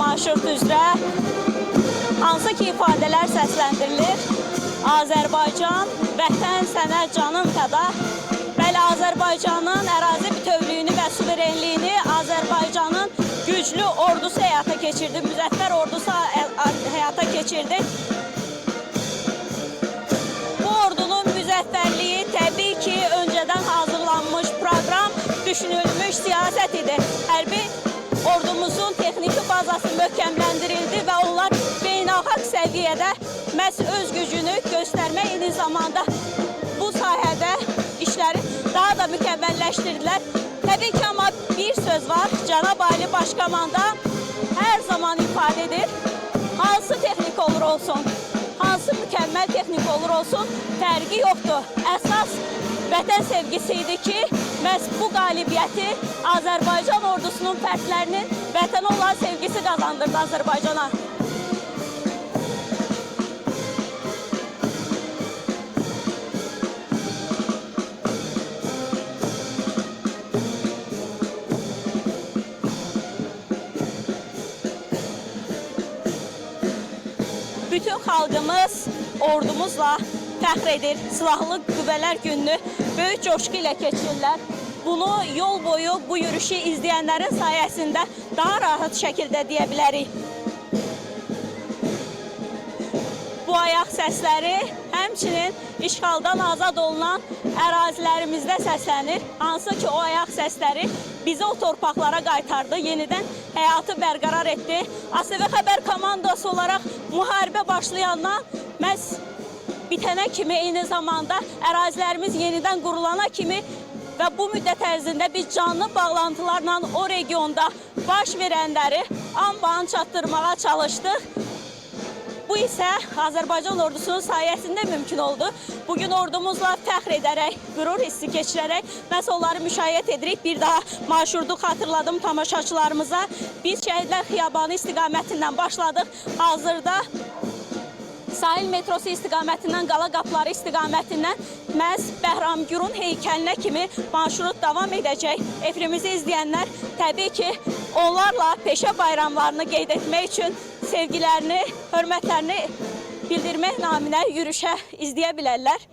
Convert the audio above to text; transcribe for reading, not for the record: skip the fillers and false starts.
marşrut üzrə hansı ki ifadələr səsləndirilir? Azərbaycan, vətən sənə canım fəda. Bəli, Azərbaycanın ərazi bütövlüyünü və suverenliyini Azərbaycanın güclü ordusu həyata keçirdi, müzəffər ordusu həyata keçirdi. Bu ordunun müzəffərliyi təbii ki, öncədən hazırlanmış proqram, düşünülmüş siyasət idi. Hərbi ordumuzun texniki bazası möhkəmləndirildi və onlar beynəlxalq səviyyədə məhz öz gücünü göstərmək, eyni zamanda bu sahədə işləri daha da mükəmməlləşdirdilər. Təbii ki, amma bir söz var, Cənab Ali Başkomandan hər zaman ifadə edir. Hansı texnik olur olsun, hansı mükəmməl texnik olur olsun, fərqi yoxdur. Əsas vətən sevgisi idi ki, məhz bu qalibiyyəti Azərbaycan ordusunun fərdlərinin vətənə olan sevgisi qazandırdı Azərbaycana. Bütün xalqımız ordumuzla fəxr edir. Silahlı Qüvvələr Gününü böyük coşqu ilə keçirirlər. Bunu yol boyu bu yürüyüşü izləyənlərin sayəsində daha rahat şəkildə deyə bilərik. Bu ayaq səsləri həmçinin işğaldan azad olunan ərazilərimizdə səslənir. Hansı ki, o ayaq səsləri bizi o torpaqlara qaytardı, yenidən həyatı bərqərar etdi. ATV Xəbər komandası olaraq müharibə başlayandan məhz bitənə kimi, eyni zamanda ərazilərimiz yenidən qurulana kimi və bu müddət ərzində biz canlı bağlantılarla o regionda baş verənləri an-ban çatdırmağa çalışdıq. Bu isə Azərbaycan ordusunun sayəsində mümkün oldu. Bugün ordumuzla fəxr edərək, qürur hissi keçirərək məhz onları müşayiət edirik. Bir daha marşrutu xatırladım tamaşaçılarımıza. Biz Şəhidlər Xiyabanı istiqamətindən başladıq. Hazırda sahil metrosu istiqamətindən, Qala Qapıları istiqamətindən məhz Bəhramgürün heykəlinə kimi marşrut davam edəcək. Efirimizi izləyənlər təbii ki, onlarla peşə bayramlarını qeyd etmək üçün sevgilərini, hörmətlərini bildirmək naminə yürüşə izləyə bilərlər.